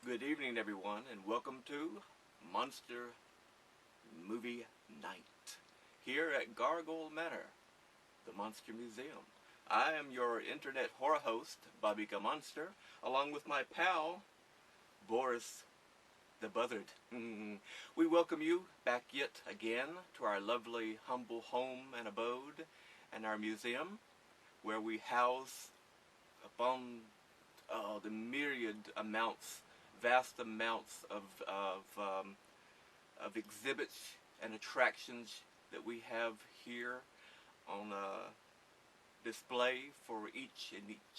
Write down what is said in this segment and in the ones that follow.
Good evening, everyone, and welcome to Monster Movie Night here at Gargoyle Manor, the Monster Museum. I am your internet horror host, Bobby Gammonster, along with my pal, Boris the Buzzard. We welcome you back yet again to our lovely, humble home and abode and our museum, where we house upon the myriad amounts, vast amounts of exhibits and attractions that we have here on display for each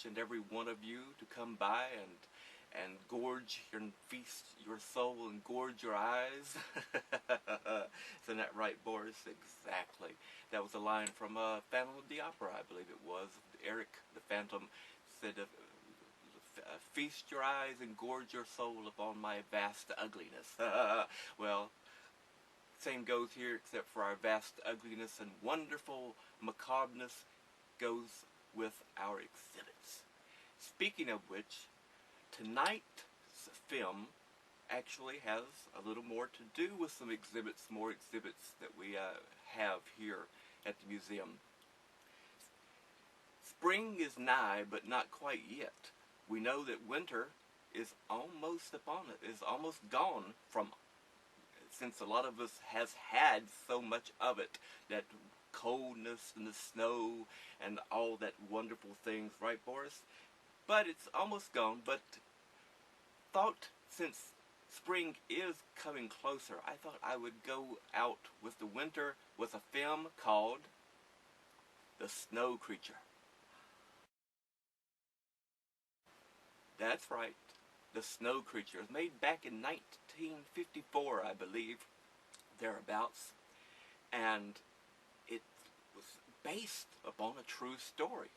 and every one of you to come by and gorge and feast your soul and gorge your eyes. Isn't that right, Boris? Exactly. That was a line from Phantom of the Opera, I believe it was. Eric the Phantom said, feast your eyes and gorge your soul upon my vast ugliness. Well, same goes here, except for our vast ugliness and wonderful macabreness goes with our exhibits. Speaking of which, tonight's film actually has a little more to do with some exhibits, more exhibits that we have here at the museum. Spring is nigh, but not quite yet. We know that winter is almost upon it, is almost gone from, since a lot of us has had so much of it, that coldness and the snow and all that wonderful things, right, Boris? But it's almost gone, but thought since spring is coming closer, I thought I would go out with the winter with a film called The Snow Creature. That's right, The Snow Creature. It was made back in 1954, I believe, thereabouts, and it was based upon a true story.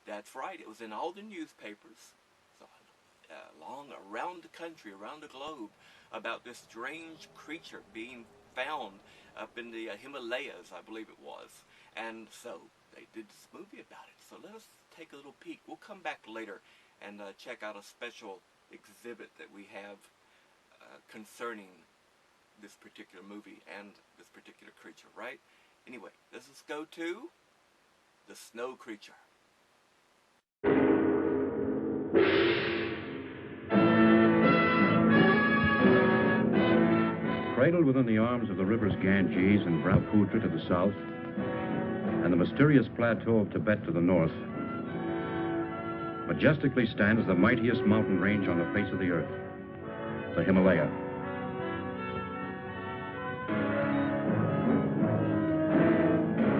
That's right, it was in all the newspapers, so, along around the country, around the globe, about this strange creature being found up in the Himalayas, I believe it was. And so they did this movie about it. So let us take a little peek. We'll come back later and check out a special exhibit that we have concerning this particular movie and this particular creature, right? Anyway, let's just go to The Snow Creature. Cradled within the arms of the rivers Ganges and Brahmaputra to the south, and the mysterious plateau of Tibet to the north, majestically stands the mightiest mountain range on the face of the earth, the Himalaya.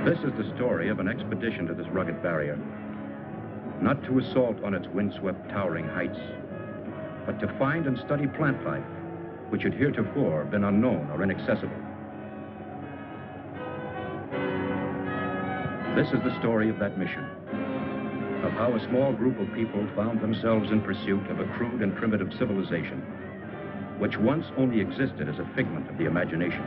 This is the story of an expedition to this rugged barrier, not to assault on its windswept towering heights, but to find and study plant life, which had heretofore been unknown or inaccessible. This is the story of that mission, of how a small group of people found themselves in pursuit of a crude and primitive civilization, which once only existed as a figment of the imagination.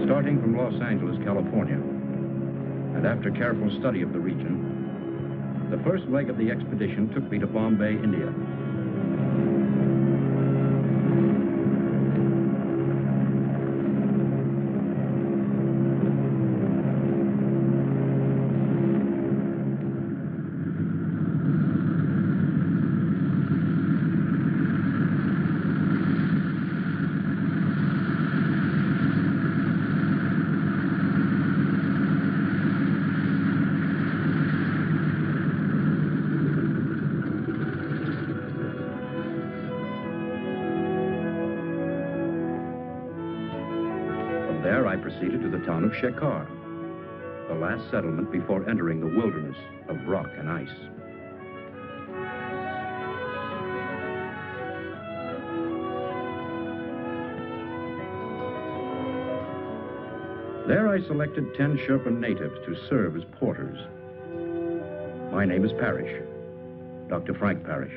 Starting from Los Angeles, California, and after careful study of the region, the first leg of the expedition took me to Bombay, India. There I proceeded to the town of Shekhar, the last settlement before entering the wilderness of rock and ice. There I selected 10 Sherpa natives to serve as porters. My name is Parrish, Dr. Frank Parrish.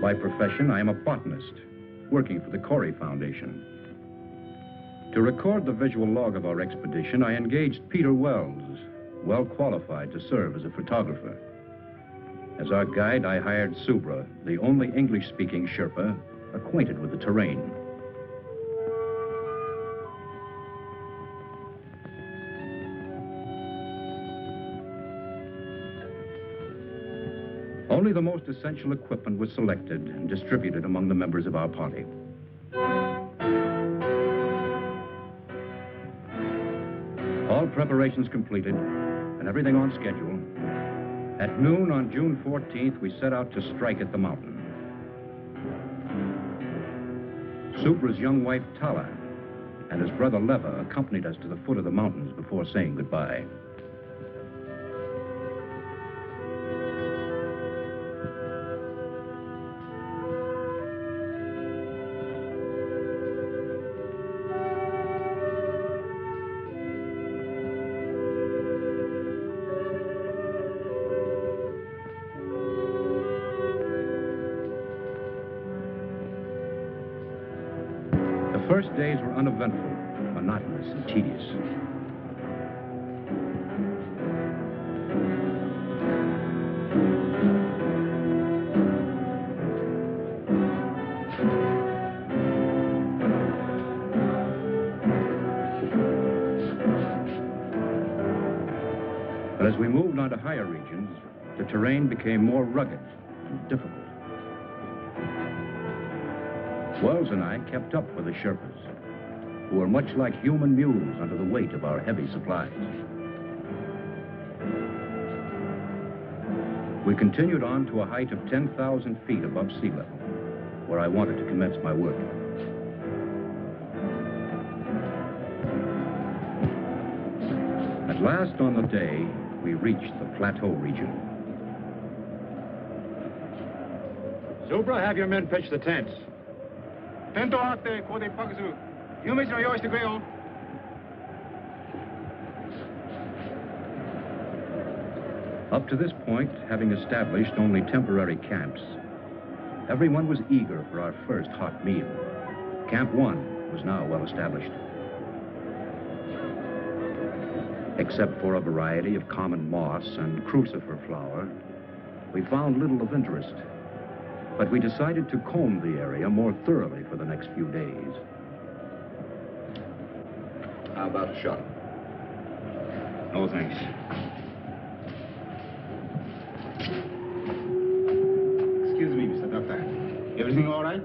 By profession, I am a botanist, working for the Corey Foundation. To record the visual log of our expedition, I engaged Peter Wells, well qualified to serve as a photographer. As our guide, I hired Subra, the only English-speaking Sherpa acquainted with the terrain. Only the most essential equipment was selected and distributed among the members of our party. All preparations completed and everything on schedule, at noon on June 14th, we set out to strike at the mountain. Subra's young wife, Tala, and his brother Leva accompanied us to the foot of the mountains before saying goodbye. The first days were uneventful, monotonous, and tedious. But as we moved on to higher regions, the terrain became more rugged and difficult. Wells and I kept up with the Sherpas, who were much like human mules under the weight of our heavy supplies. We continued on to a height of 10,000 feet above sea level, where I wanted to commence my work. At last on the day, we reached the plateau region. Subra, have your men pitch the tents. Up to this point, having established only temporary camps, everyone was eager for our first hot meal. Camp 1 was now well established. Except for a variety of common moss and crucifer flower, we found little of interest. But we decided to comb the area more thoroughly for the next few days. How about a shot? No, thanks. Excuse me, Mr. Doctor. Everything all right?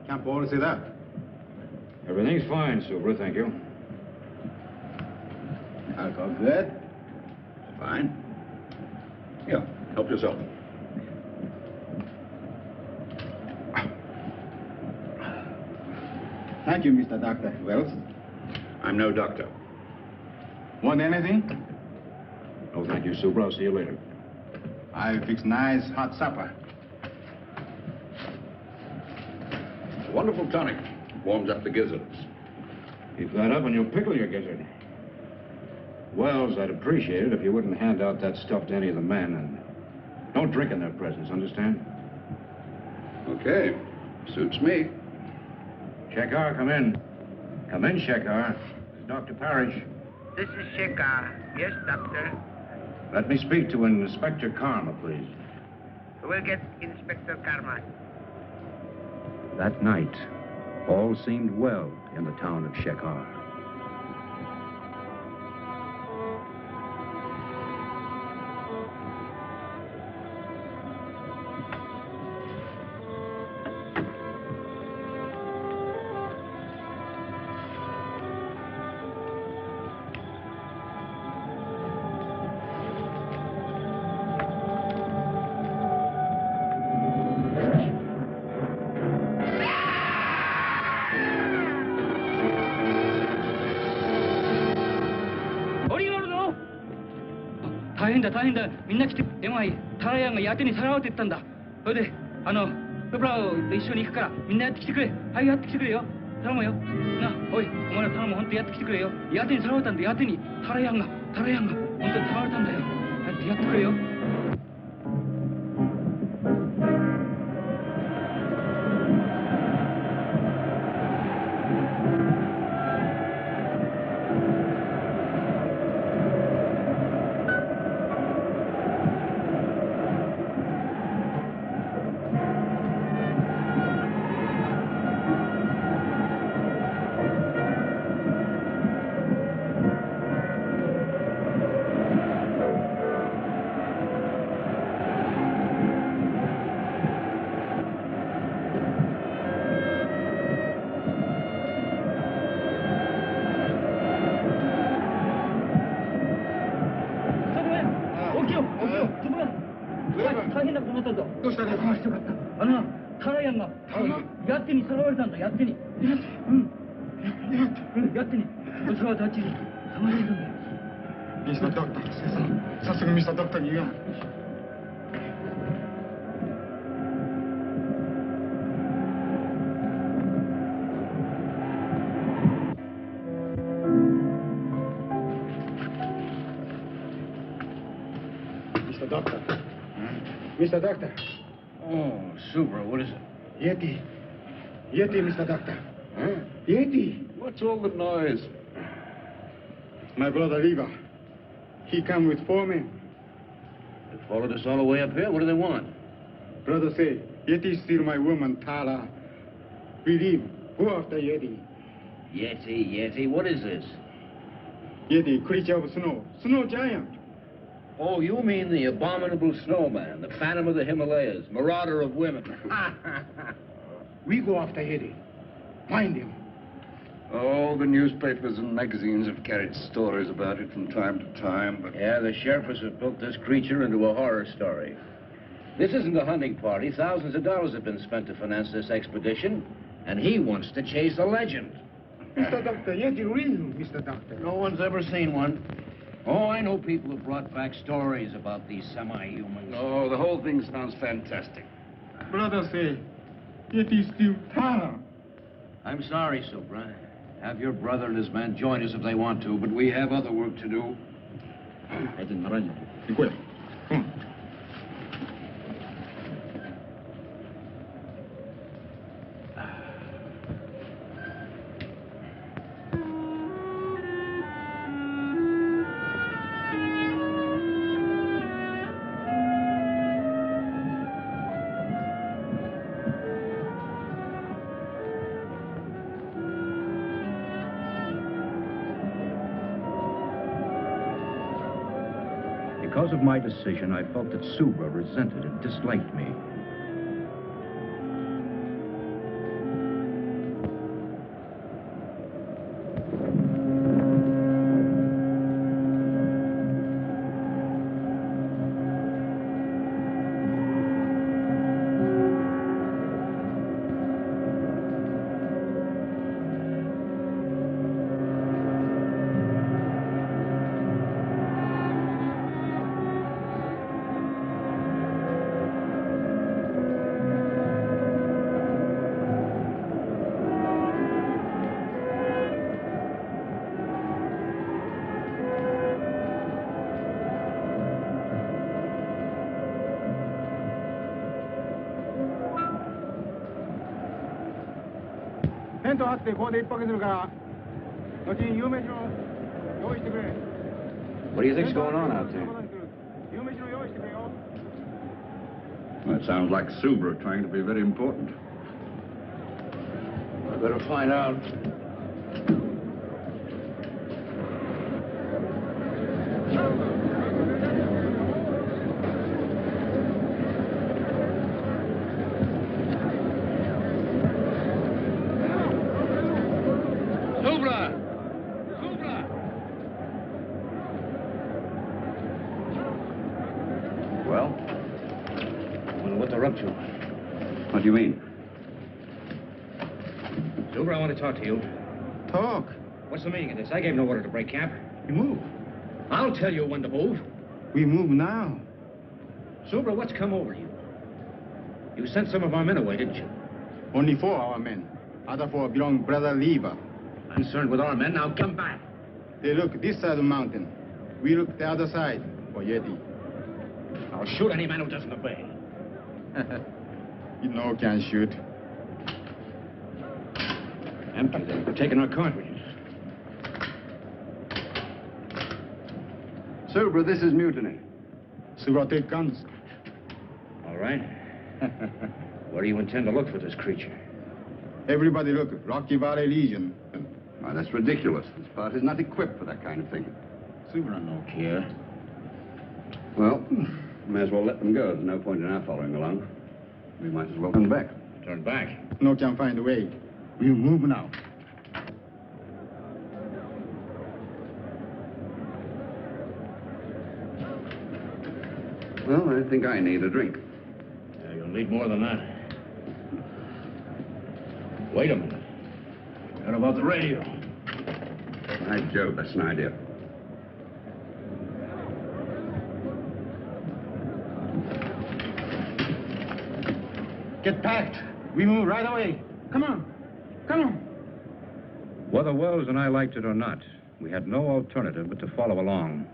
Camp Boris is up. Everything's fine, Subra, thank you. Alcohol good? Fine. Here, help yourself. Thank you, Mr. Doctor. Wells? I'm no doctor. Want anything? No, thank you, Subra. I'll see you later. I fix nice hot supper. Wonderful tonic. Warms up the gizzards. Keep that up and you'll pickle your gizzard. Wells, I'd appreciate it if you wouldn't hand out that stuff to any of the men, and don't drink in their presence, understand? Okay. Suits me. Shekhar, come in. Come in, Shekhar. This is Dr. Parrish. This is Shekhar. Yes, Doctor. Let me speak to Inspector Karma, please. We'll get Inspector Karma. That night, all seemed well in the town of Shekhar. 사람아요. 나, 어이, 어머나 사람 혼자 야트 킬 거예요. 야트니 살아왔단데 야트니 타라양가 혼자 살아왔단데요. 야트 거예요. 야트니 살아왔단다. 야트니. 야트니. 어서 다치지. 가만히 Mr. Doctor, 사슴 Mr. Doctor 이거. Mr. Doctor. Mr. Doctor. Oh, super. What is it? Yeti. Yeti, Mr. Doctor. Huh? Yeti. What's all the noise? My brother Riva. He come with 4 men. They followed us all the way up here. What do they want? Brother say, Yeti steal my woman, Tala. We leave. Go after Yeti. Yeti. What is this? Yeti, creature of snow. Snow giant. Oh, you mean the abominable snowman, the phantom of the Himalayas, marauder of women. We go after Yeti. Find him. Oh, the newspapers and magazines have carried stories about it from time to time, but... Yeah, the sheriffs have built this creature into a horror story. This isn't a hunting party. Thousands of dollars have been spent to finance this expedition, and he wants to chase a legend. Mr. Doctor, Yeti real, Mr. Doctor. No one's ever seen one. Oh, I know people who brought back stories about these semi-humans. Oh, the whole thing sounds fantastic. Brother say, Yeti steal Tala. I'm sorry, Supra. Have your brother and his men join us if they want to, but we have other work to do. Igual. Come on. Because of my decision, I felt that Subra resented and disliked me. What do you think's going on out there? Well, it sounds like Subra trying to be very important. I better find out. What do you mean? Zuber, I want to talk to you. Talk. What's the meaning of this? I gave no order to break camp. We move. I'll tell you when to move. We move now. Zuber, what's come over you? You sent some of our men away, didn't you? Only 4 our men. Other four belong Brother Lever. Concerned with our men, now come back. They look this side of the mountain. We look the other side for Yeti. I'll shoot any man who doesn't obey. You know can shoot. Empty. They're taking our cartridges. Subra, this is mutiny. Subra, take guns. All right. Where do you intend to look for this creature? Everybody look. Rocky Valley Legion. Why, that's ridiculous. This part is not equipped for that kind of thing. Subra no care. Well, may as well let them go. There's no point in our following along. We might as well turn back. Turn back. No can find a way. We'll move now. Well, I think I need a drink. Yeah, you'll need more than that. Wait a minute. What about the radio? By Jove, that's an idea. Get packed. We move right away. Come on. Come on. Whether Wells and I liked it or not, we had no alternative but to follow along.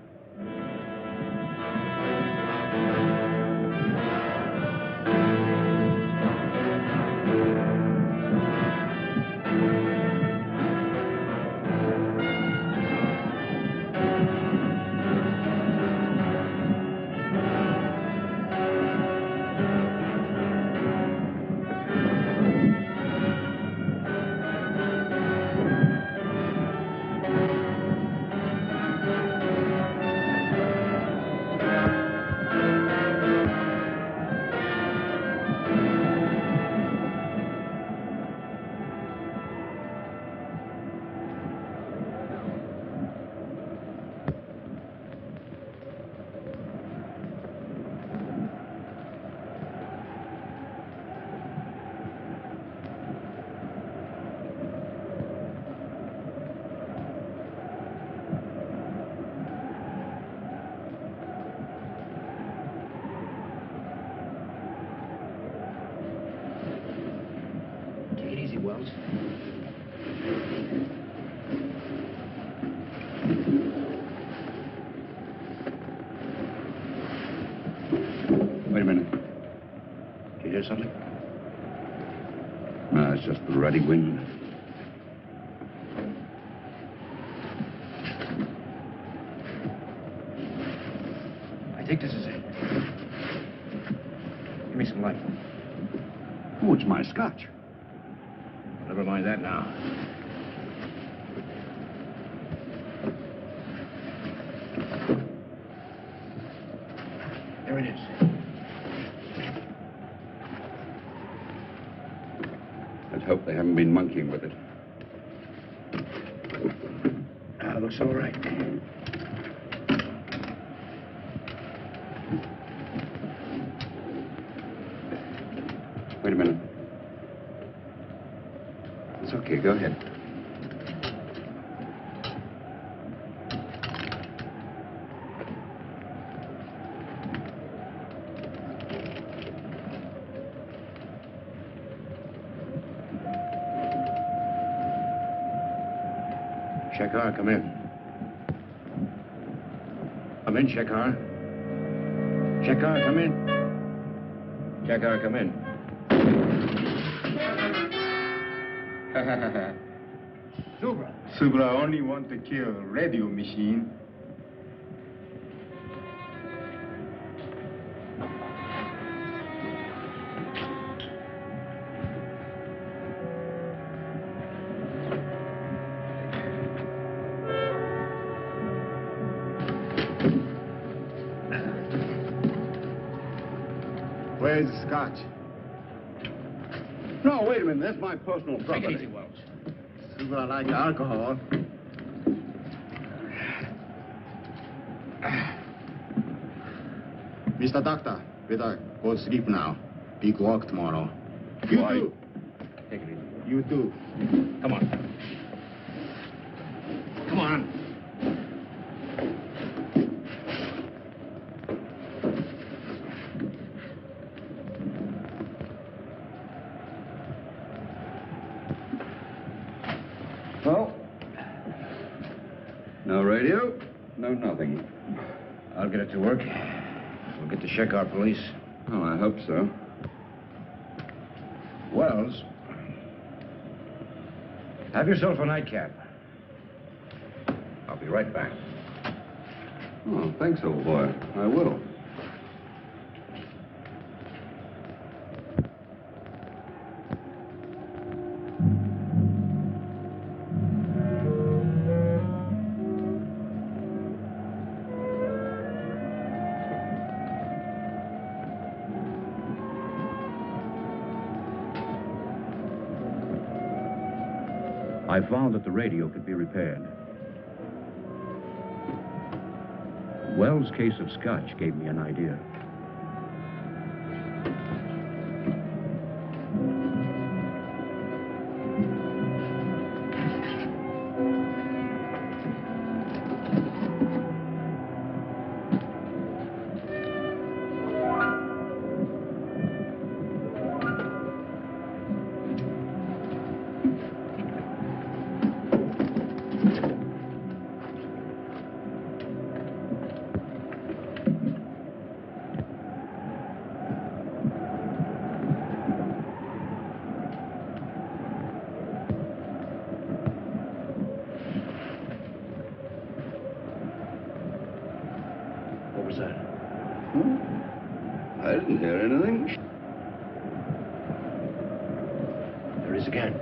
Wells. Wait a minute. Did you hear something? No, it's just the ruddy wind. I think this is it. Give me some light. Oh, it's my scotch. Never mind that now. There it is. Let's hope they haven't been monkeying with it. Looks all right. Wait a minute. It's okay, go ahead. Shekhar, come in. Come in, Shekhar. Shekhar, come in. Shekhar, come in. Subra. Subra only want to kill radio machine. Where's the scotch? No, wait a minute. That's my personal Take property. it easy, Wells. Subra like alcohol. Mr. Doctor, better go sleep now. Big walk tomorrow. You Why? too. Take it easy. You too. Come on. Come on. Well, no radio, no nothing. I'll get it to work. We'll get the Shekar police. Oh, I hope so. Wells, have yourself a nightcap. I'll be right back. Oh, thanks, old boy. I will. I found that the radio could be repaired. Wells' case of scotch gave me an idea. I didn't hear anything. There is again.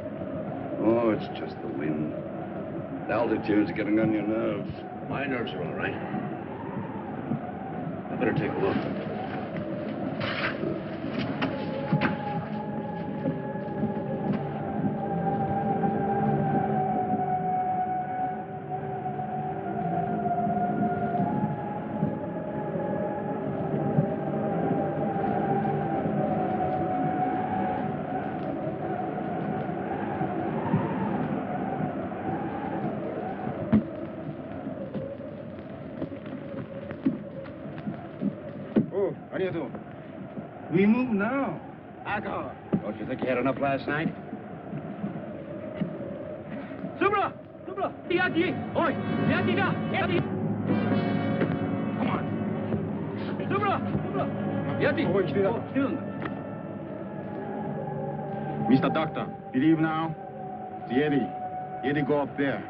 Oh, it's just the wind. The altitude's getting on your nerves. My nerves are all right. I better take a look. We move now. Alcohol. Don't you think you had enough last night? Subra! Subra! Hati-hati! Oi! Hati-hati dah! Hati! Come on! Subra! Subra! Hati-hati! Oh, still. Mr. Doctor, believe now? The Yeti. Yeti go up there.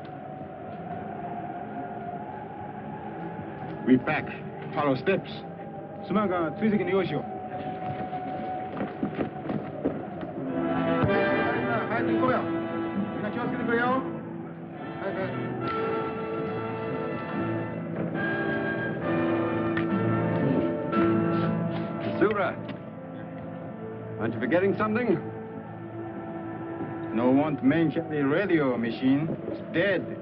We back. Follow steps. Sumaga, Twisik in the ocean. Sura, aren't you forgetting something? No one to mention the radio machine. It's dead.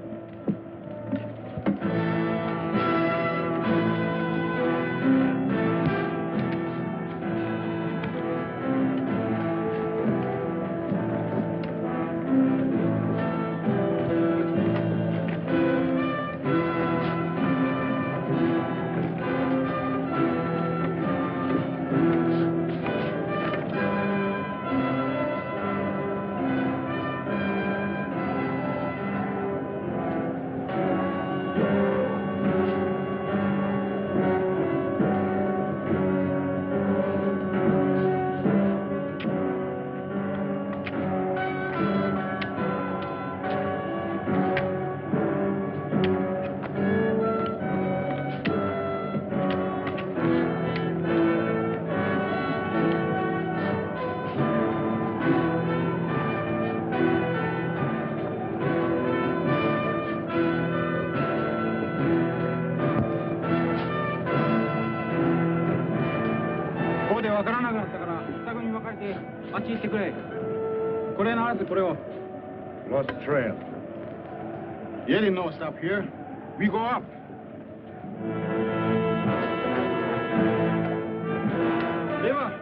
Lost the trail. Yeti no stop here. We go up. Deva.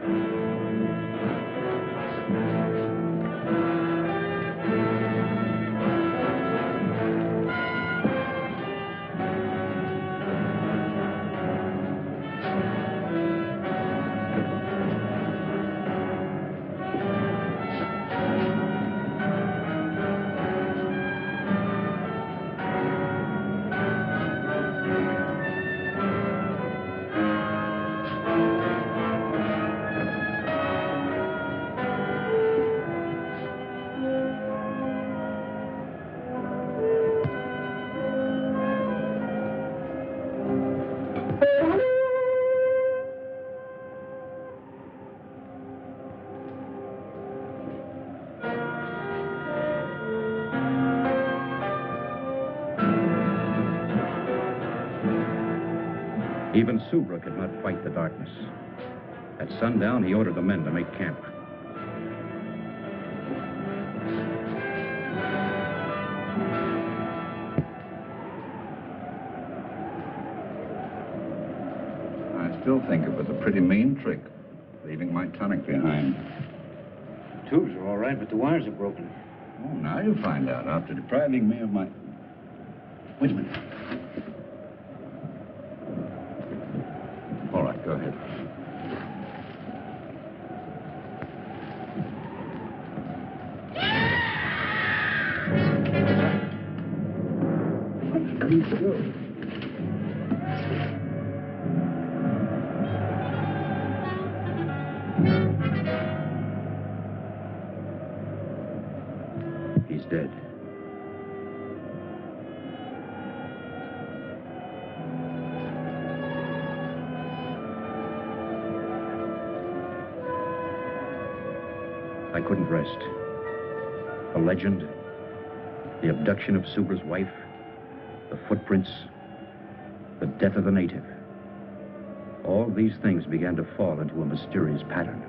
Even Subra could not fight the darkness. At sundown, he ordered the men to make camp. I still think it was a pretty mean trick, leaving my tonic behind. The tubes are all right, but the wires are broken. Oh, now you find out, after depriving me of my... Wait a minute. All right, go ahead. He's dead. I couldn't rest. The legend, the abduction of Subra's wife, the footprints, the death of the native. All these things began to fall into a mysterious pattern.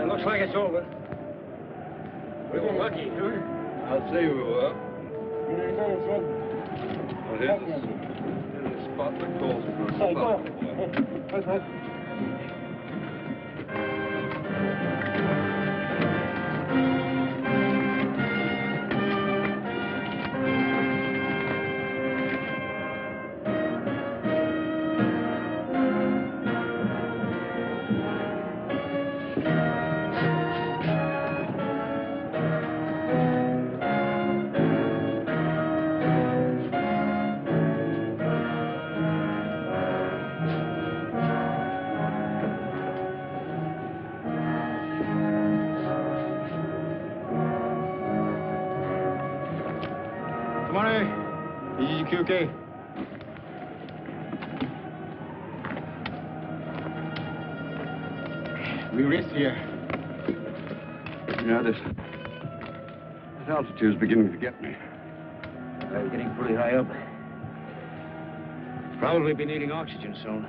Looks like it's over. We were lucky, huh? I'll say we were. Well, here's a spot that calls for a spot. Okay. We rest here. Yeah, this altitude's beginning to get me. We're getting pretty high up. Probably be needing oxygen soon.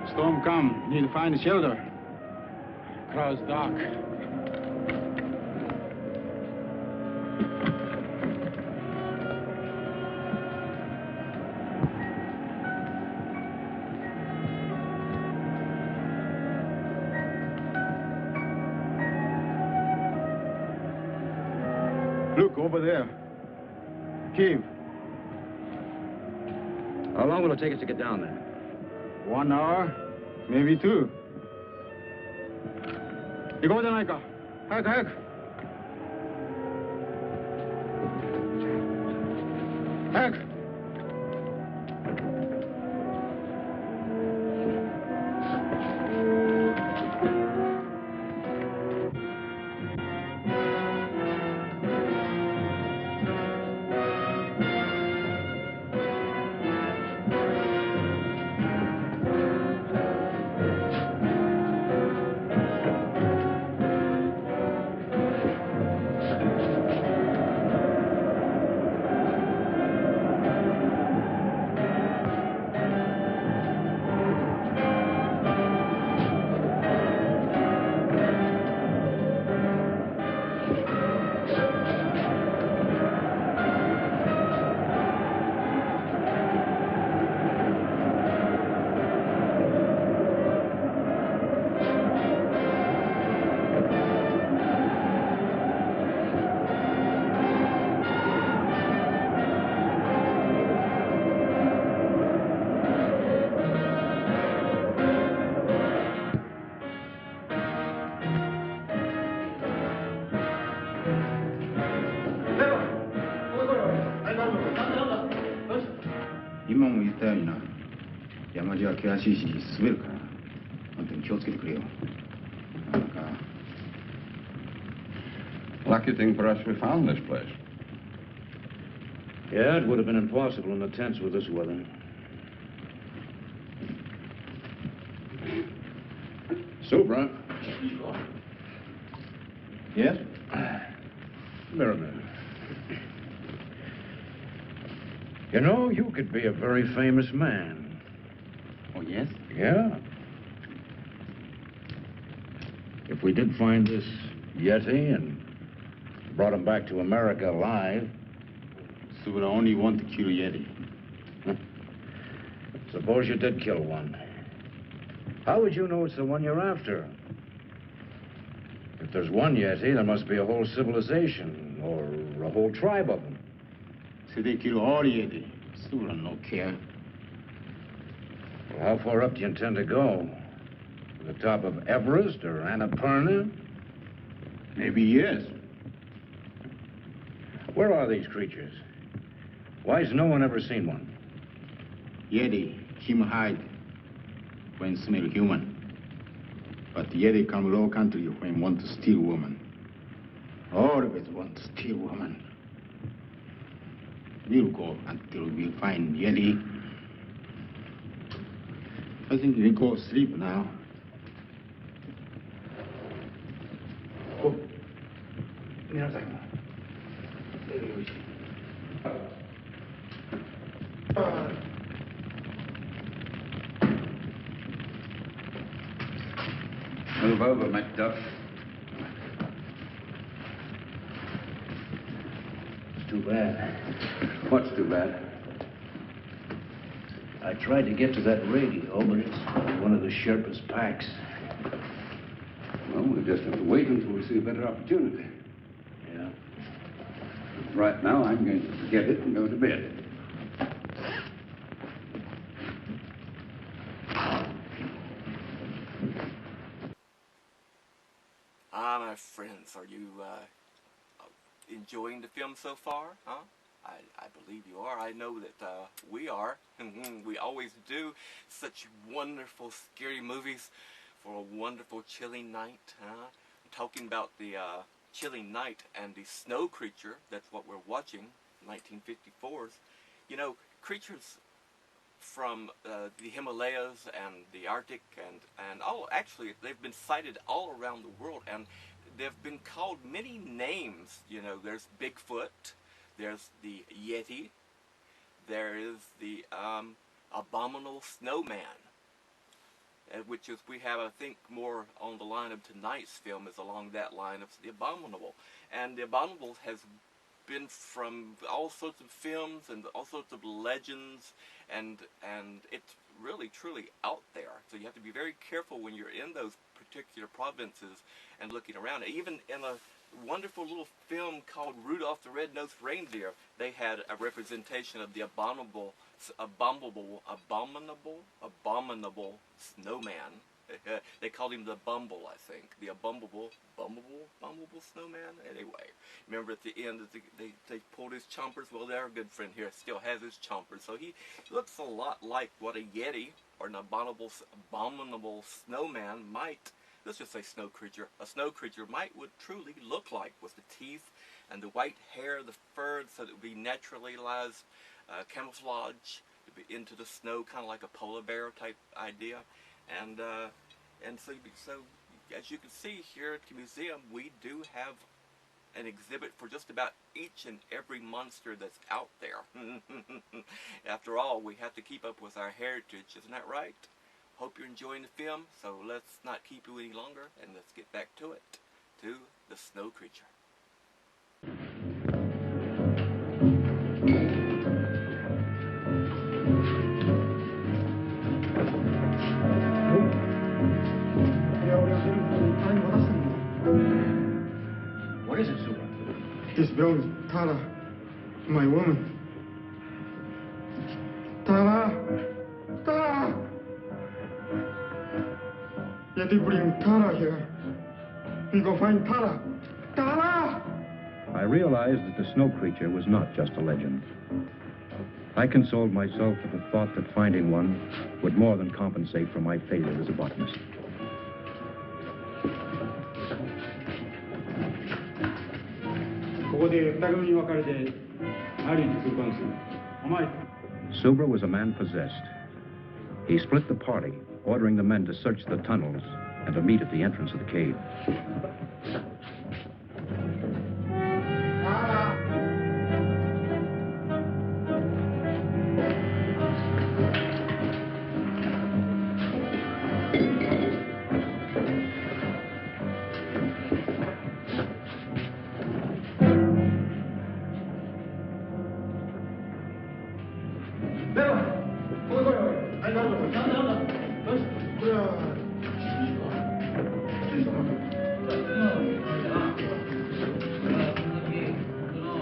Storm come. Need to find a shelter. Crowd's dark. Look, over there. Cave. How long will it take us to get down there? 1 hour, maybe 2. 行こうじゃないか。早く早く。早く。山路は険しいし滑るから本当に気をつけてくれよ。なんか Lucky thing for us we found this place. Yeah, it would have been impossible in the tents with this weather. Supra. Yes? Mirror. You know, you could be a very famous man. Oh, yes? Yeah. If we did find this Yeti and brought him back to America alive. So we only want to kill Yeti. Suppose you did kill one. How would you know it's the one you're after? If there's one Yeti, there must be a whole civilization or a whole tribe of them. So they kill all Yeti. So we don't care. Well, how far up do you intend to go? To the top of Everest or Annapurna? Maybe yes. Where are these creatures? Why's no one ever seen one? Yeti, him hide when smell human. But Yeti come low country when want to steal woman. Always want to steal woman. We'll go until we find Yeti. I think we go sleep now. Oh. Move over, MacDuff. It's too bad. What's too bad? I tried to get to that radio, but it's one of the Sherpa's packs. Well, we'll just have to wait until we see a better opportunity. Yeah. Right now, I'm going to forget it and go to bed. My friends, are you enjoying the film so far? Huh? I believe you are. I know that we are. We always do. Such wonderful, scary movies for a wonderful, chilling night. Huh? Talking about the chilling night and the snow creature. That's what we're watching. 1954's. You know, creatures from the Himalayas and the Arctic and all, actually they've been sighted all around the world, and they've been called many names. You know, there's Bigfoot, there's the Yeti, there is the Abominable Snowman, which is, we have, I think, more on the line of tonight's film is along that line of the Abominable. And the Abominable has been from all sorts of films and all sorts of legends, and it's really truly out there. So you have to be very careful when you're in those particular provinces and looking around. Even in a wonderful little film called Rudolph the Red-Nosed Reindeer, they had a representation of the abominable snowman. They called him the Bumble, I think. The Abominable Snowman? Anyway, remember at the end, they pulled his chompers? Well, our good friend here still has his chompers. So he looks a lot like what a Yeti or an abominable snowman might, let's just say snow creature, a snow creature would truly look like, with the teeth and the white hair, the fur, so that it would be naturalized camouflage into the snow, kind of like a polar bear type idea. And so as you can see here at the museum, we do have an exhibit for just about each and every monster that's out there. After all, we have to keep up with our heritage, isn't that right? Hope you're enjoying the film, so let's not keep you any longer, and let's get back to it, to the snow creature. What is it, Super? This belongs to Tara, my woman. Tara! Tara! Yeti bring Tara here. We go find Tara. Tara! I realized that the snow creature was not just a legend. I consoled myself with the thought that finding one would more than compensate for my failure as a botanist. Subra was a man possessed. He split the party, ordering the men to search the tunnels and to meet at the entrance of the cave.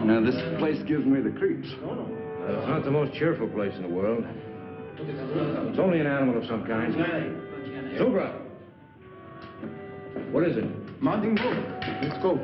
Now, this place gives me the creeps. It's not the most cheerful place in the world. It's only an animal of some kind. Subra! What is it? Mountain goat. Let's go.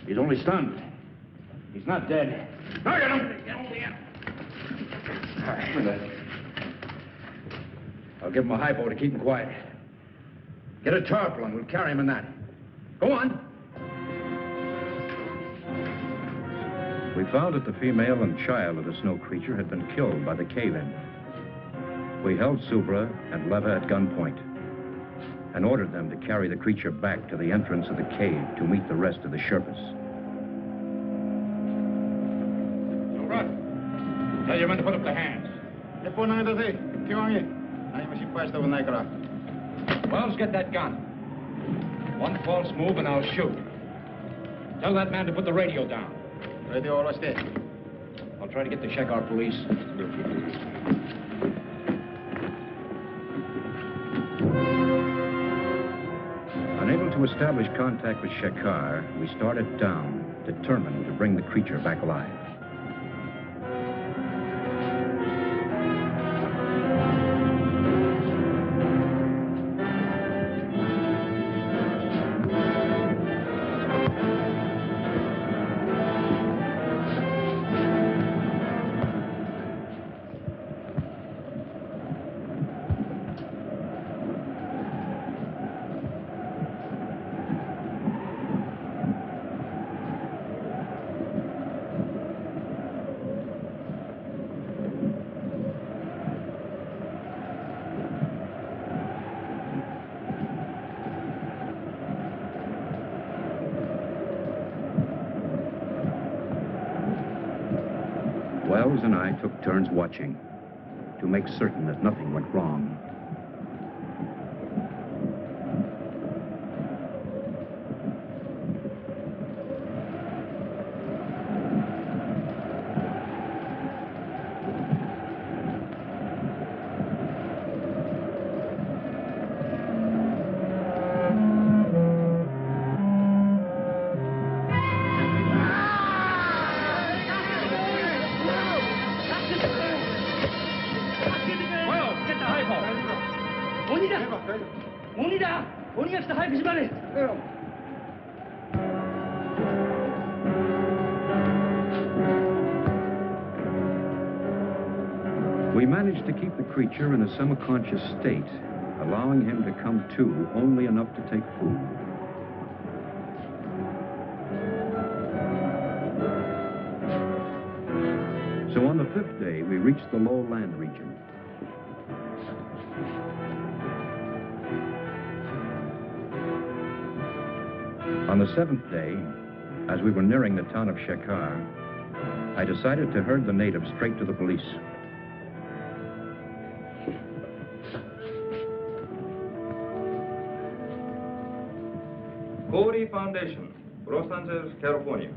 He's only stunned. He's not dead. No, get him! Get over here! All right. I'll give him a hypo to keep him quiet. Get a tarpaulin. We'll carry him in that. Go on. We found that the female and child of the snow creature had been killed by the cave-in. We held Subra and Leva at gunpoint and ordered them to carry the creature back to the entrance of the cave to meet the rest of the Sherpas. Tell your men to put up their hands. Wells, get that gun. One false move and I'll shoot. Tell that man to put the radio down. I'll try to get to check our police. Unable to establish contact with Shekar, we started down, determined to bring the creature back alive. Wells and I took turns watching to make certain that nothing went wrong. We managed to keep the creature in a semi-conscious state, allowing him to come to only enough to take food. So on the 5th day, we reached the low land region. On the 7th day, as we were nearing the town of Shekhar, I decided to herd the natives straight to the police. Corey Foundation, Los Angeles, California.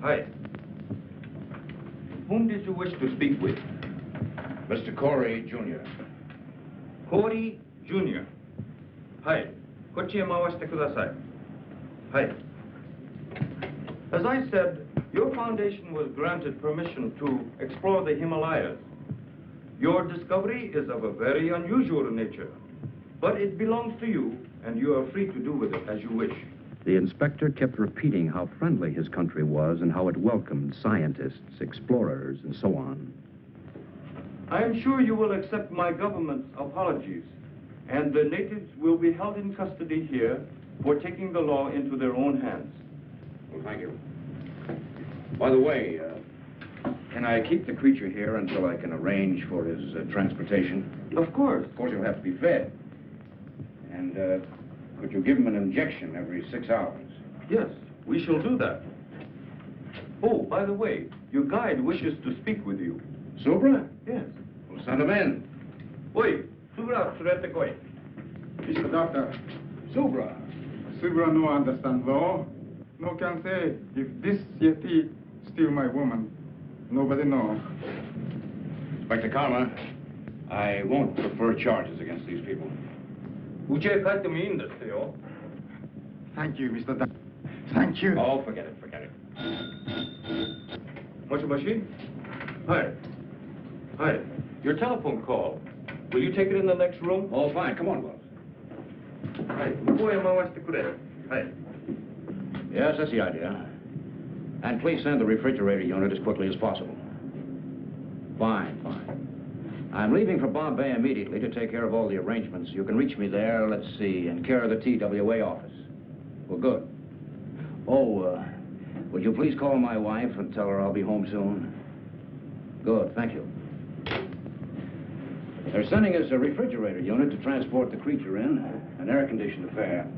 Hi. Whom did you wish to speak with? Mr. Corey, Jr. Corey, Jr. Hi. こっちへ回してください. Hi. As I said, your foundation was granted permission to explore the Himalayas. Your discovery is of a very unusual nature, but it belongs to you, and you are free to do with it as you wish. The inspector kept repeating how friendly his country was and how it welcomed scientists, explorers, and so on. I am sure you will accept my government's apologies, and the natives will be held in custody here for taking the law into their own hands. Well, thank you. By the way, can I keep the creature here until I can arrange for his transportation? Of course. Of course, he'll have to be fed. And could you give him an injection every 6 hours? Yes, we shall do that. Oh, by the way, your guide wishes to speak with you. Subra? Yes. Well, send him in. Oi, Subra, surete koi. Mr. Doctor, Subra. Subra no understand law. No can say if this Yeti steal my woman. Nobody know. Inspector Karma, I won't prefer charges against these people. 우체에 갈 때면いいんですよ. Thank you, Mr. Doctor. Thank you. Oh, forget it, forget it. Moshi? Hi. Hi. Your telephone call. Will you take it in the next room? Oh, fine. Come on, boss. Hi. 向こうへ回してくれ. Hi. Yes, that's the idea. And please send the refrigerator unit as quickly as possible. Fine, fine. I'm leaving for Bombay immediately to take care of all the arrangements. You can reach me there, let's see, in care of the TWA office. Well, good. Oh, would you please call my wife and tell her I'll be home soon? Good, thank you. They're sending us a refrigerator unit to transport the creature in, an air-conditioned affair.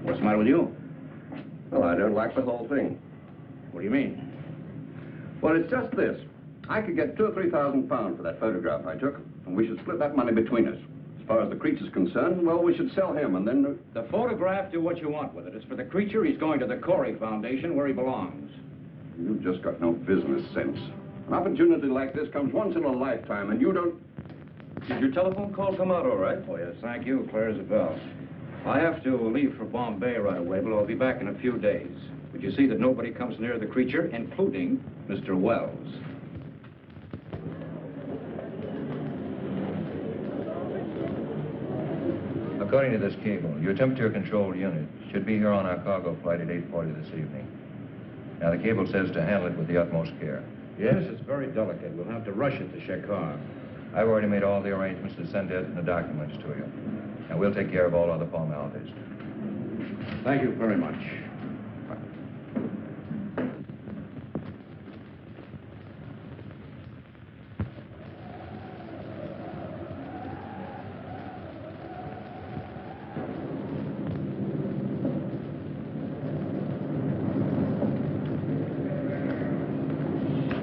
What's the matter with you? Well, I don't like the whole thing. What do you mean? Well, it's just this. I could get 2,000 or 3,000 pounds for that photograph I took, and we should split that money between us. As far as the creature's concerned, well, we should sell him, and then... The photograph, do what you want with it. As for the creature, he's going to the Corey Foundation, where he belongs. You've just got no business sense. An opportunity like this comes once in a lifetime, and you don't... Did your telephone call come out all right? Oh, yes, thank you. Clear as a bell. I have to leave for Bombay right away, but I'll be back in a few days. Would you see that nobody comes near the creature, including Mr. Wells? According to this cable, your temperature-controlled unit should be here on our cargo flight at 8:40 this evening. Now, the cable says to handle it with the utmost care. Yes, it's very delicate. We'll have to rush it to Shekhar. I've already made all the arrangements to send it and the documents to you. And we'll take care of all other formalities. Thank you very much.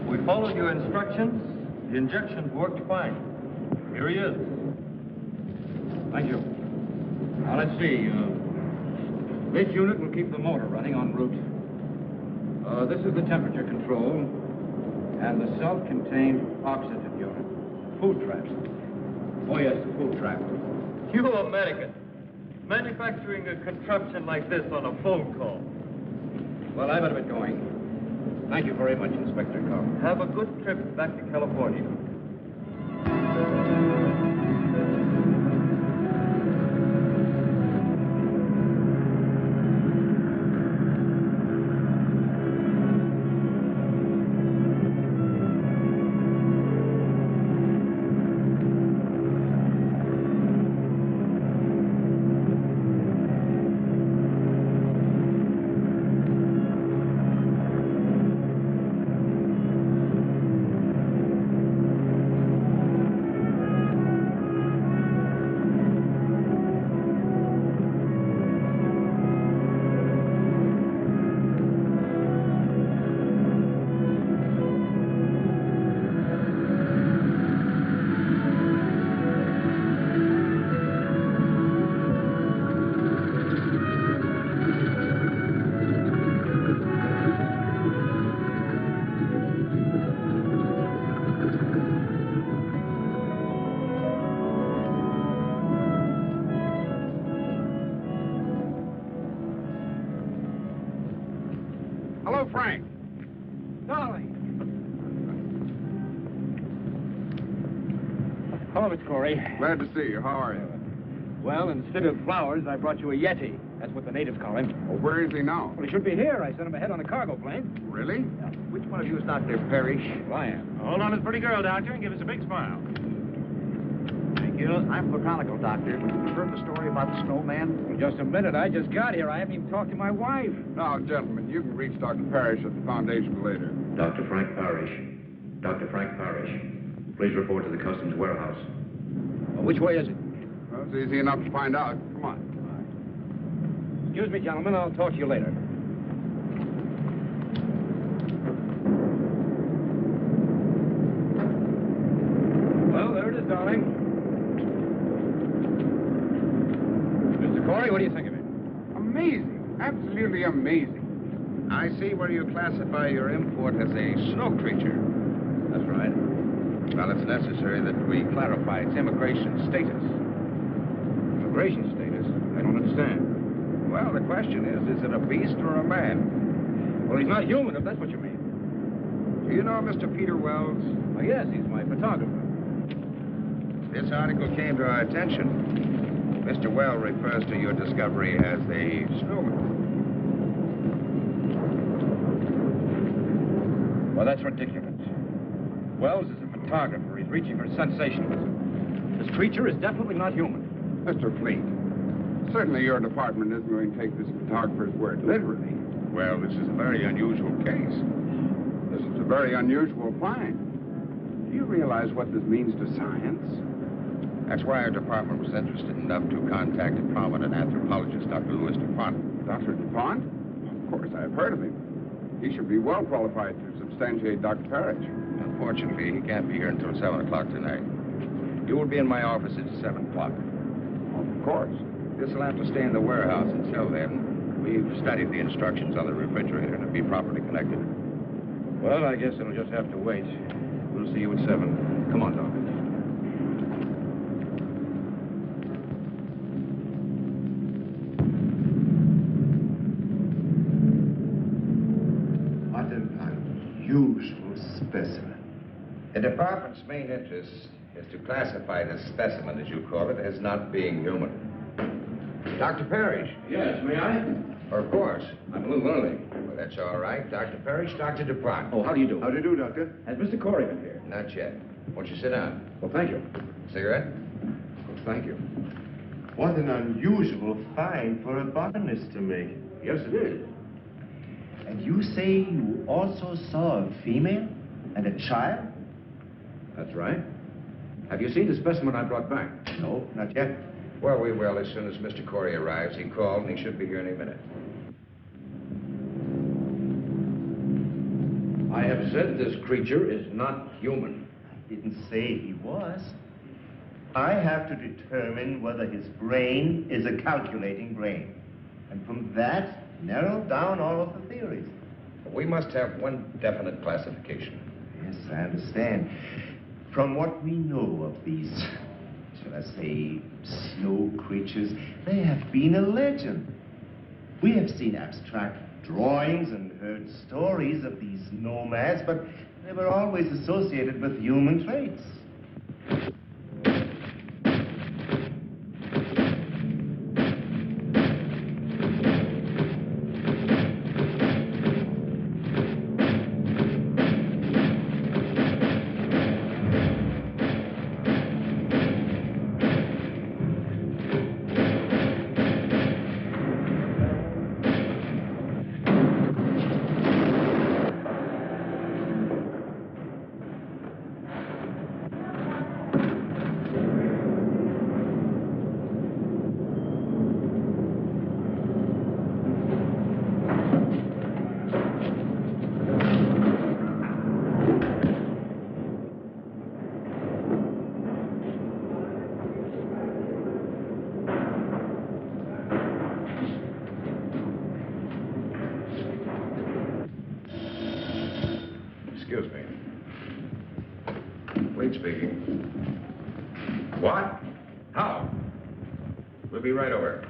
We followed your instructions. The injections worked fine. Here he is. Thank you. Now, let's see. This unit will keep the motor running en route. This is the temperature control and the self-contained oxygen unit. Food traps. Oh, yes, the food trap. You American. Manufacturing a contraption like this on a phone call. Well, I better get going. Thank you very much, Inspector Carr. Have a good trip back to California. Hello, Frank. Darling. Hello, Miss Corey. Glad to see you. How are you? Well, instead of flowers, I brought you a Yeti. That's what the natives call him. Well, where is he now? Well, he should be here. I sent him ahead on a cargo plane. Really? Yeah. Which one of you is Dr. Parrish? Well, I am. Hold on to the pretty girl, Doctor, and give us a big smile. Thank you. I'm botanical, Doctor. You've heard the story about the Snowman? Well, just a minute. I just got here. I haven't even talked to my wife. Now, gentlemen, you can reach Dr. Parrish at the Foundation later. Dr. Frank Parrish. Dr. Frank Parrish. Please report to the customs warehouse. Well, which way is it? Well, it's easy enough to find out. Come on. Excuse me, gentlemen. I'll talk to you later. Well, there it is, darling. Mr. Corey, what do you think of it? Amazing. Absolutely amazing. I see where you classify your import as a snow creature. That's right. Well, it's necessary that we clarify its immigration status. Immigration status? I don't understand. Well, the question is it a beast or a man? Well, he's not human, if that's what you mean. Do you know Mr. Peter Wells? Oh, yes, he's my photographer. This article came to our attention. Mr. Well refers to your discovery as a snowman. Well, that's ridiculous. Wells is a photographer. He's reaching for sensationalism. This creature is definitely not human. Mr. Fleet, certainly your department isn't going to take this photographer's word literally. Well, this is a very unusual case. This is a very unusual find. Do you realize what this means to science? That's why our department was interested enough to contact a prominent anthropologist, Dr. Louis DuPont. Dr. DuPont? Of course, I've heard of him. He should be well qualified to substantiate Dr. Parrish. Unfortunately, he can't be here until 7 o'clock tonight. You will be in my office at 7 o'clock. Of course. This will have to stay in the warehouse until then. We've studied the instructions on the refrigerator to be properly connected. Well, I guess it'll just have to wait. We'll see you at 7. Come on, Doc. What an unusual specimen. The department's main interest is to classify this specimen, as you call it, as not being human. Dr. Parrish. Yes, may I? Of course. I'm a little early. Well, that's all right. Dr. Parrish, Dr. DuPont. Oh, how do you do? How do you do, Doctor? Has Mr. Corey been here? Not yet. Won't you sit down? Well, thank you. Cigarette? Oh, thank you. What an unusual find for a botanist to make. Yes, it is. And you say you also saw a female and a child? That's right. Have you seen the specimen I brought back? No, not yet. Well, we will as soon as Mr. Corey arrives. He called, and he should be here any minute. I have said this creature is not human. I didn't say he was. I have to determine whether his brain is a calculating brain. And from that, narrow down all of the theories. We must have one definite classification. Yes, I understand. From what we know of these, shall I say, snow creatures, they have been a legend. We have seen abstract drawings and heard stories of these nomads, but they were always associated with human traits. Excuse me. Wade speaking. What? How? We'll be right over.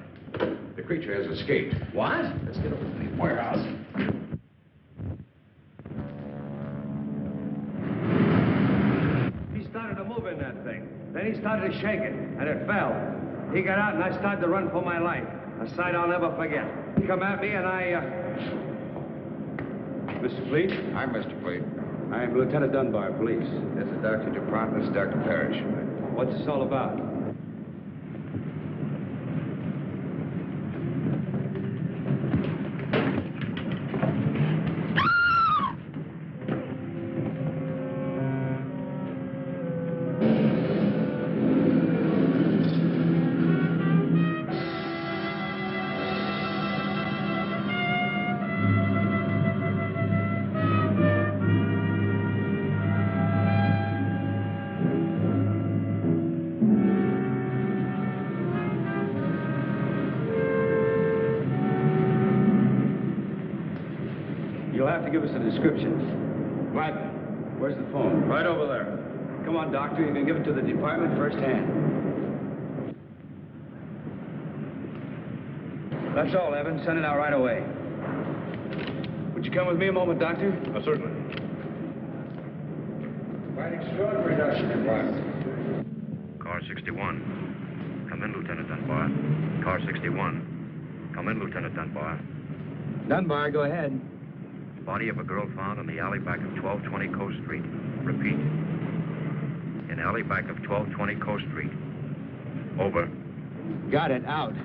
The creature has escaped. What? Let's get over to the warehouse. he started shaking, and it fell. He got out, and I started to run for my life. A sight I'll never forget. He come at me, and Mr. Fleet? I'm Mr. Fleet. I'm Lieutenant Dunbar, police. This is Dr. DuPont. This is Dr. Parrish. What's this all about? Give us a description. What? Where's the phone? Right over there. Come on, Doctor. You can give it to the department firsthand. That's all, Evan. Send it out right away. Would you come with me a moment, Doctor? Certainly. Quite extraordinary, Dr. Dunbar. Car 61. Come in, Lieutenant Dunbar. Car 61. Come in, Lieutenant Dunbar. Dunbar, go ahead. Body of a girl found in the alley back of 1220 Coast Street. Repeat. In alley back of 1220 Coast Street. Over. Got it. Out.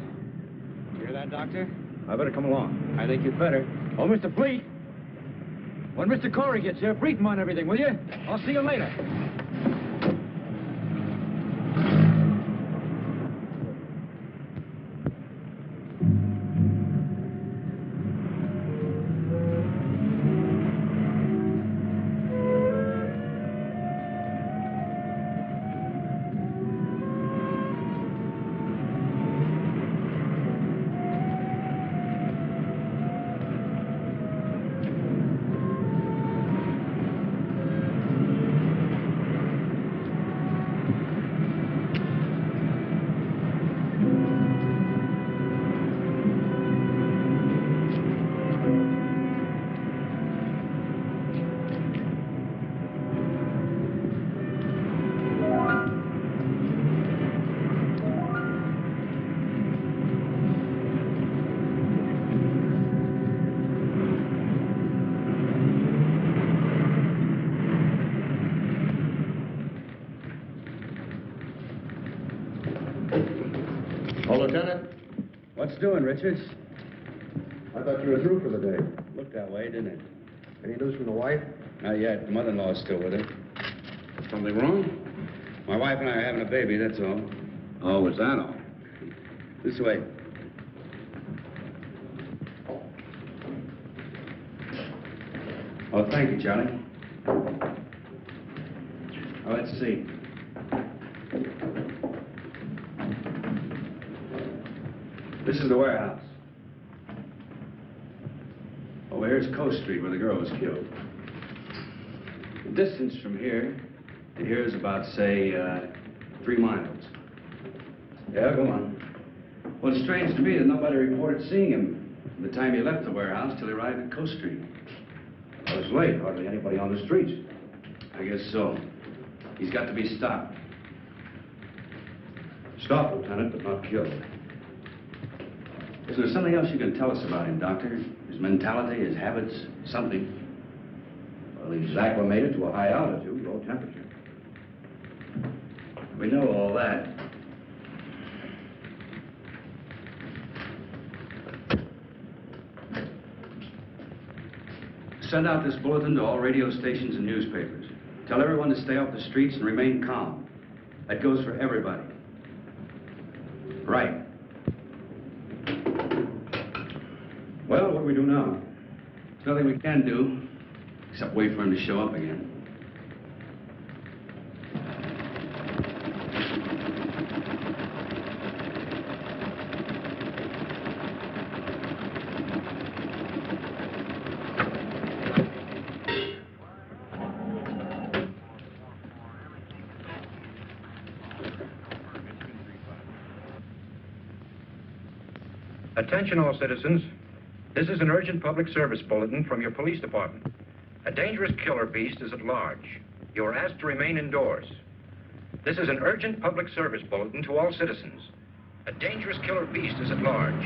You hear that, Doctor? I better come along. I think you'd better. Oh, Mr. Fleet. When Mr. Corey gets here, brief him on everything, will you? I'll see you later. Lieutenant? What's doing, Richards? I thought you were through for the day. Looked that way, didn't it? Any news from the wife? Not yet. The mother-in-law's still with her. Something wrong? My wife and I are having a baby, that's all. Oh, was that all? This way. Oh, thank you, Charlie. Oh, let's see. This is the warehouse. Over here's Coast Street, where the girl was killed. The distance from here to here is about, say, 3 miles. Yeah, go on. Well, it's strange to me that nobody reported seeing him from the time he left the warehouse till he arrived at Coast Street. It was late. Hardly anybody on the streets. I guess so. He's got to be stopped. Stopped, Lieutenant, but not killed. Is there something else you can tell us about him, Doctor? His mentality, his habits, something? Well, he's acclimated to a high altitude, low temperature. We know all that. Send out this bulletin to all radio stations and newspapers. Tell everyone to stay off the streets and remain calm. That goes for everybody. Right. Well, what do we do now? There's nothing we can do, except wait for him to show up again. Attention all citizens. This is an urgent public service bulletin from your police department. A dangerous killer beast is at large. You are asked to remain indoors. This is an urgent public service bulletin to all citizens. A dangerous killer beast is at large.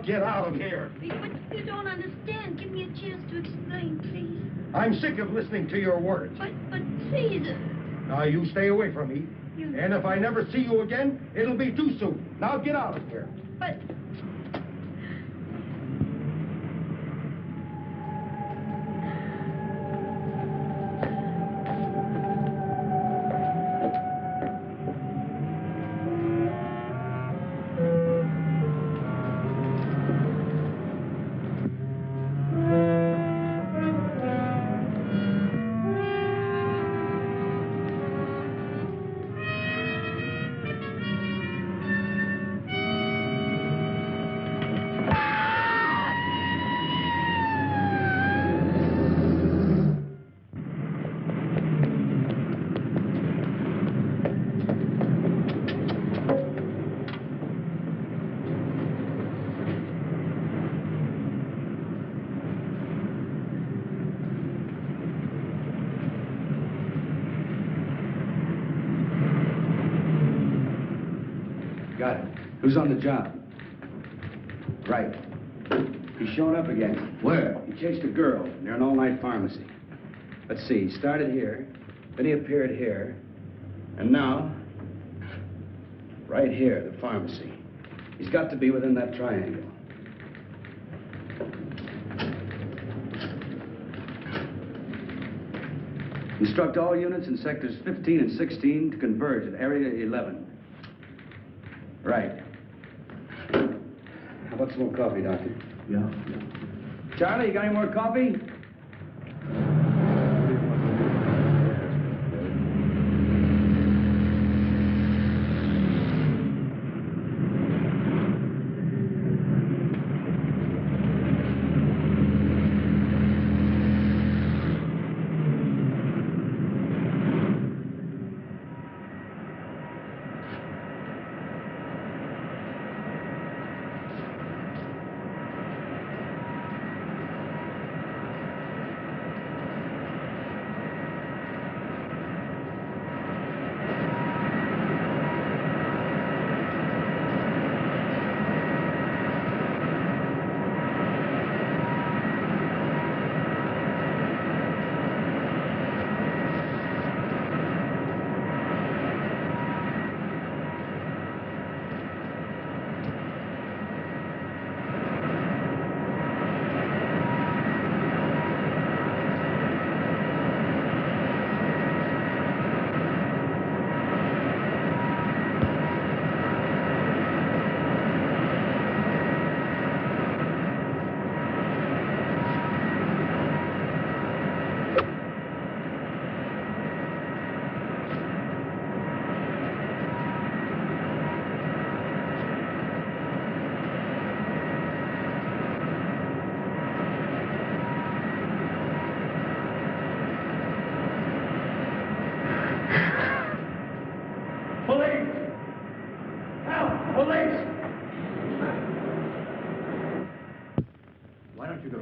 Get out of here. But you don't understand. Give me a chance to explain, please. I'm sick of listening to your words. But please. Now, you stay away from me. And if I never see you again, it'll be too soon. Now, get out of here. But... Got it. Who's on the job? Right. He showed up again. Where? He chased a girl near an all-night pharmacy. Let's see, he started here, then he appeared here, and now, right here, the pharmacy. He's got to be within that triangle. Instruct all units in sectors 15 and 16 to converge at area 11. Right. How about some more coffee, Doctor? Yeah. Charlie, you got any more coffee?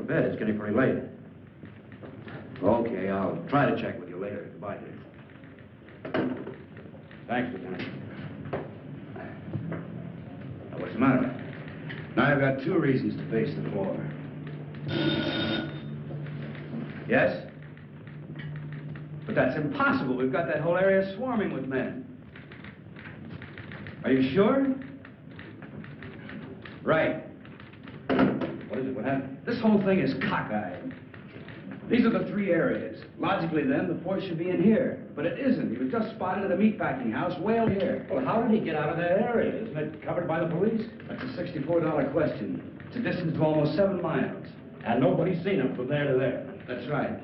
Bed. It's getting pretty late. Okay, I'll try to check with you later. Goodbye, Dave. Thanks, Lieutenant. Now, what's the matter? Now, I've got 2 reasons to face the floor. Yes? But that's impossible. We've got that whole area swarming with men. Are you sure? Right. What is it? What happened? This whole thing is cockeyed. These are the three areas. Logically, then, the force should be in here. But it isn't. He was just spotted at a meatpacking house way over here. Well, how did he get out of that area? Isn't it covered by the police? That's a $64 question. It's a distance of almost 7 miles. And nobody's seen him from there to there. That's right.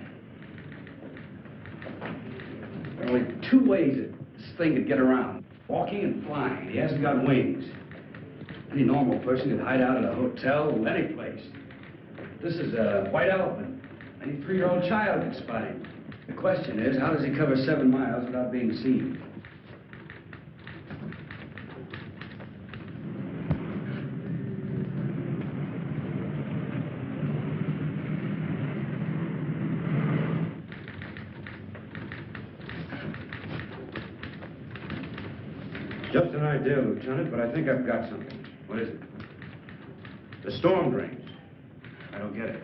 There are only 2 ways that this thing could get around. Walking and flying. He hasn't got wings. Any normal person could hide out at a hotel or any place. This is a white elephant. Any 3-year-old child could spot him. The question is, how does he cover 7 miles without being seen? Just an idea, Lieutenant, but I think I've got something. What is it? The storm drains. I don't get it.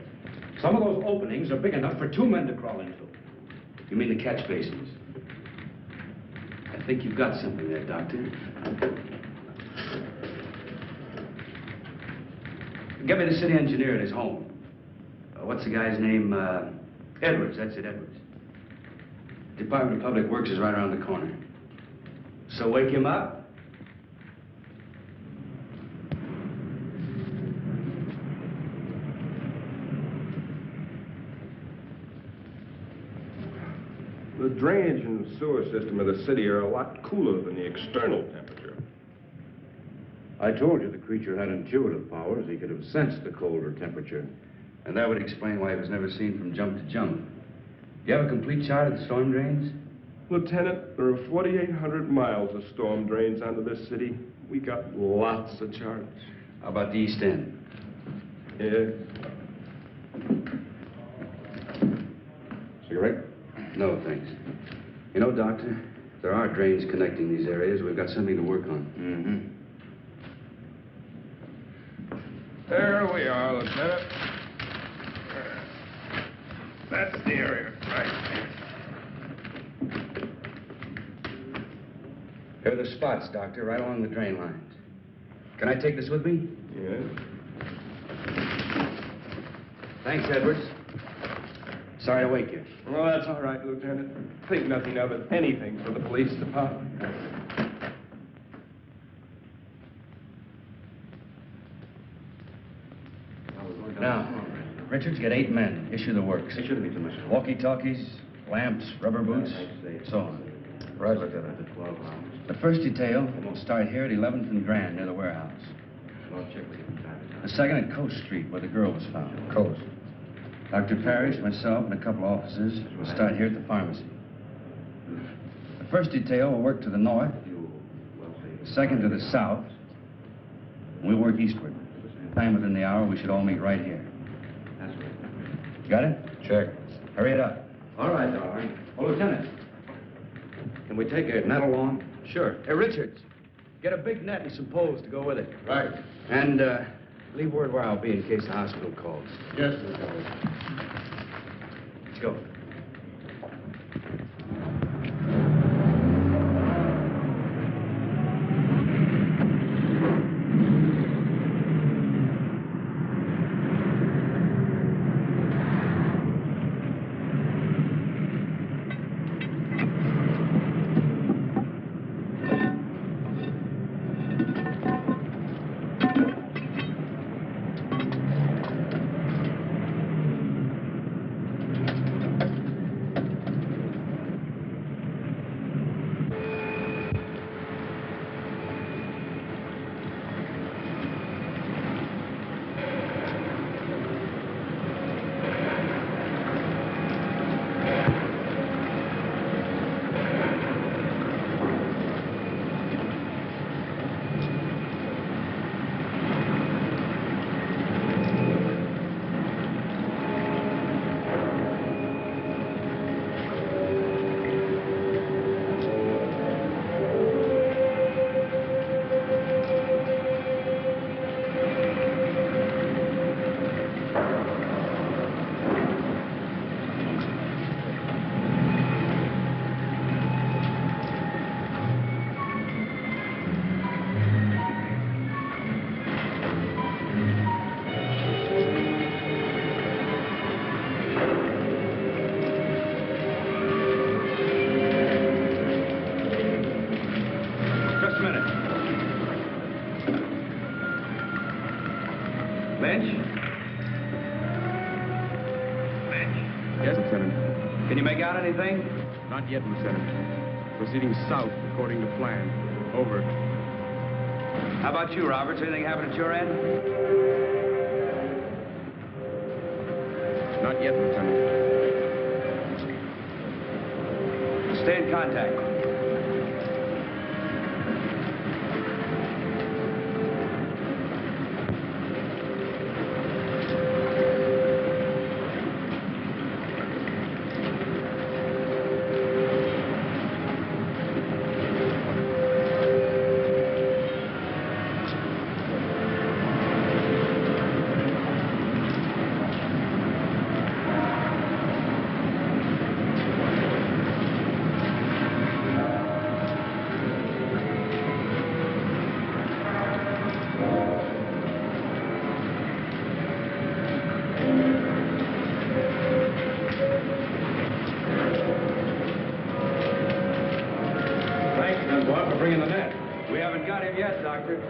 Some of those openings are big enough for 2 men to crawl into. You mean the catch basins? I think you've got something there, Doctor. Get me the city engineer at his home. What's the guy's name? Edwards. That's it, Edwards. Department of Public Works is right around the corner. So wake him up. The drainage and sewer system of the city are a lot cooler than the external temperature. I told you the creature had intuitive powers. He could have sensed the colder temperature. And that would explain why he was never seen from jump to jump. You have a complete chart of the storm drains? Lieutenant, there are 4,800 miles of storm drains onto this city. We got lots of charts. How about the East End? Yeah. Cigarette? No, thanks. You know, Doctor, if there are drains connecting these areas, we've got something to work on. There we are, Lieutenant. That's the area, right. Here are the spots, Doctor, right along the drain lines. Can I take this with me? Yeah. Thanks, Edwards. Sorry to wake you. Well, that's all right, Lieutenant. Think nothing of it. Anything for the police department. Now, Richards, get 8 men. Issue the works. It shouldn't be too much. Walkie-talkies, lamps, rubber boots, so on. Right, Lieutenant. The first detail will start here at 11th and Grand, near the warehouse. I'll check with you from time to time. The second at Coast Street, where the girl was found. Coast. Dr. Parrish, myself, and a couple of officers will start here at the pharmacy. The first detail will work to the north, the second to the south, and we'll work eastward. Time within the hour, we should all meet right here. That's right. Got it? Check. Hurry it up. All right, darling. Oh, Lieutenant. Can we take a net along? Sure. Hey, Richards, get a big net and some poles to go with it. Right. And, leave word where I'll be in case the hospital calls. Yes, Lieutenant. Let's go. Yes, Lieutenant. Can you make out anything? Not yet, Lieutenant. Proceeding south according to plan. Over. How about you, Roberts? Anything happen at your end? Not yet, Lieutenant. Stay in contact. Bringing the net. We haven't got him yet, Doctor.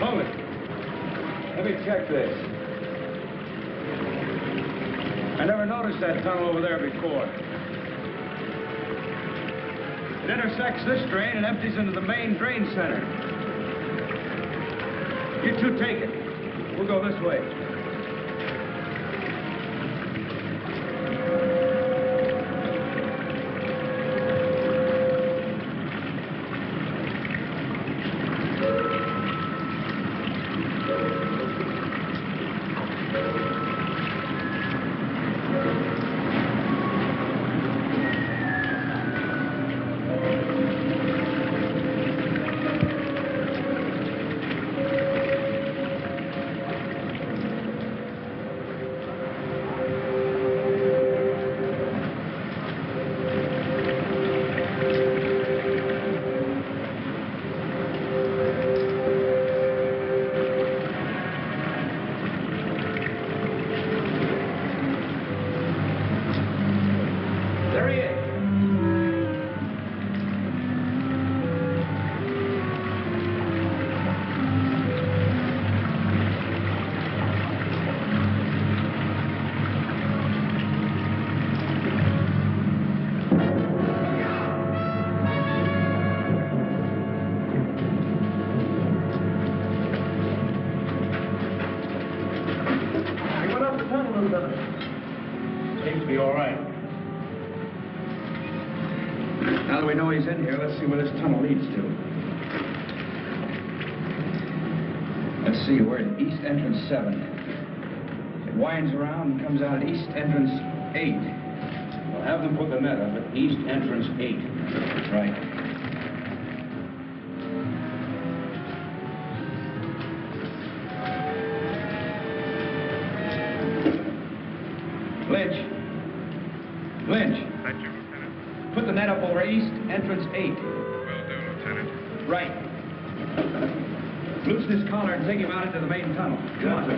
Hold it. Let me check this. I never noticed that tunnel over there before. It intersects this drain and empties into the main drain center. You two take it. We'll go this way. Seems to be all right. Now that we know he's in here, let's see where this tunnel leads to. Let's see, we're at East Entrance 7. It winds around and comes out at East Entrance 8. We'll have them put the net up at East Entrance 8. That's right. Lynch. Thank you, Lieutenant. Put the net up over East Entrance 8. Will do, Lieutenant. Right. Loosen his collar and take him out into the main tunnel. Come on.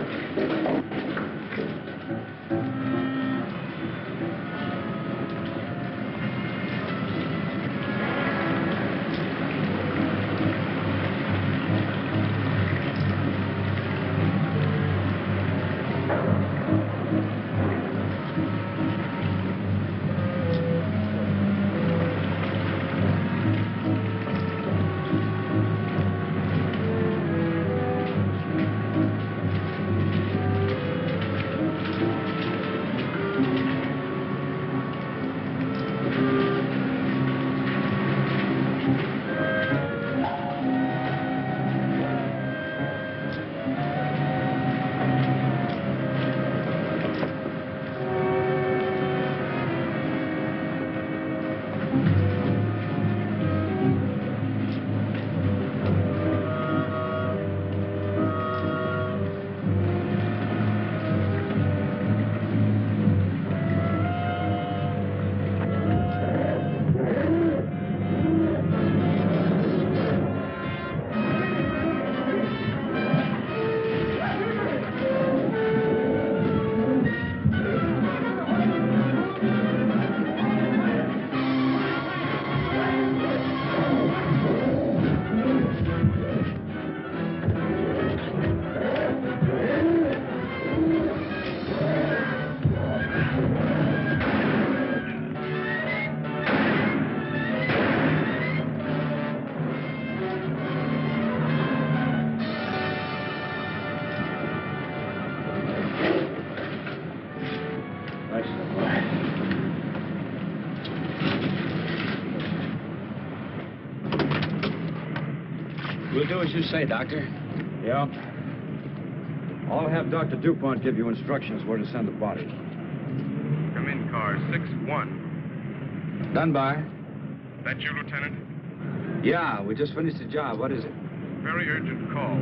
We'll do as you say, Doctor. Yeah. I'll have Dr. DuPont give you instructions where to send the body. Come in, car 6-1. Dunbar? That you, Lieutenant? Yeah, we just finished the job. What is it? Very urgent call.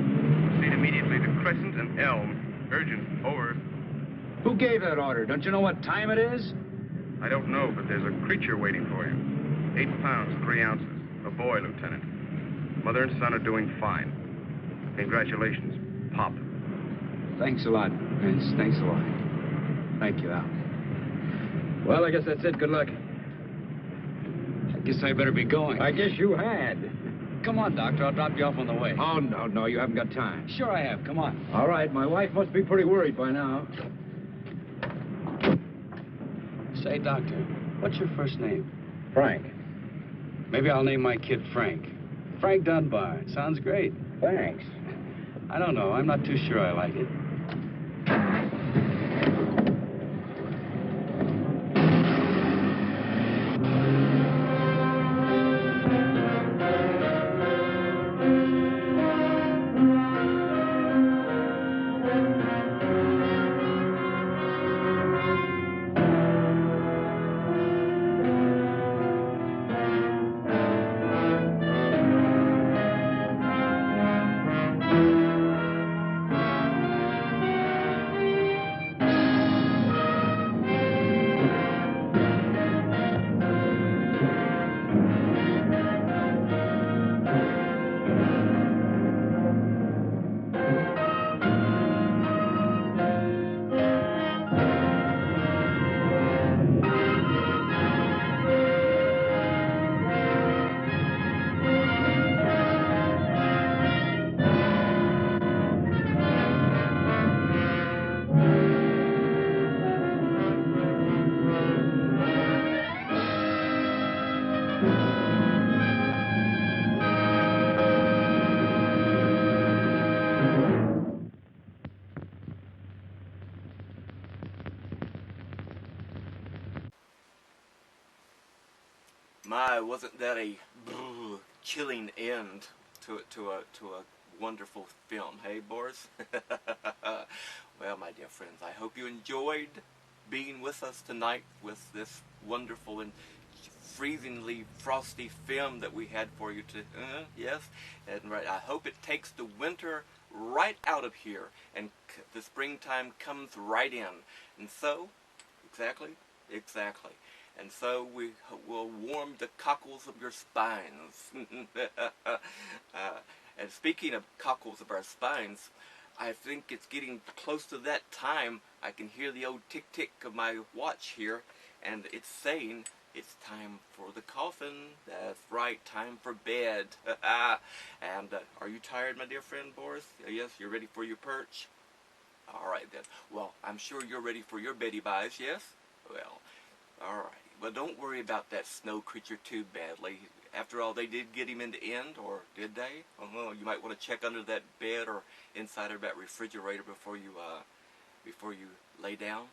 Proceed immediately to Crescent and Elm. Urgent. Over. Who gave that order? Don't you know what time it is? I don't know, but there's a creature waiting for you. 8 pounds, 3 ounces. A boy, Lieutenant. Mother and son are doing fine. Congratulations, Pop. Thanks a lot, Vince. Thanks a lot. Thank you, Al. Well, I guess that's it. Good luck. I guess I better be going. I guess you had. Come on, Doctor. I'll drop you off on the way. Oh, no, you haven't got time. Sure I have. Come on. All right, my wife must be pretty worried by now. Say, Doctor, what's your first name? Frank. Maybe I'll name my kid Frank. Frank Dunbar. Sounds great. Thanks. I don't know. I'm not too sure I like it. My, wasn't that a chilling end to a wonderful film, hey, Boris? Well, my dear friends, I hope you enjoyed being with us tonight with this wonderful and freezingly frosty film that we had for you to, yes, and right. I hope it takes the winter right out of here and the springtime comes right in. And so, exactly. And so we will warm the cockles of your spines. And speaking of cockles of our spines, I think it's getting close to that time. I can hear the old tick-tick of my watch here, and it's saying it's time for the coffin. That's right, time for bed. And are you tired, my dear friend Boris? Yes, you're ready for your perch? All right, then. Well, I'm sure you're ready for your Betty Buys, yes? Well, all right. Well, don't worry about that snow creature too badly. After all, they did get him in the end, or did they? Oh, you might want to check under that bed or inside of that refrigerator before you lay down.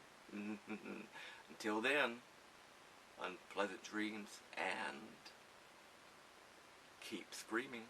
Until then, unpleasant dreams and keep screaming.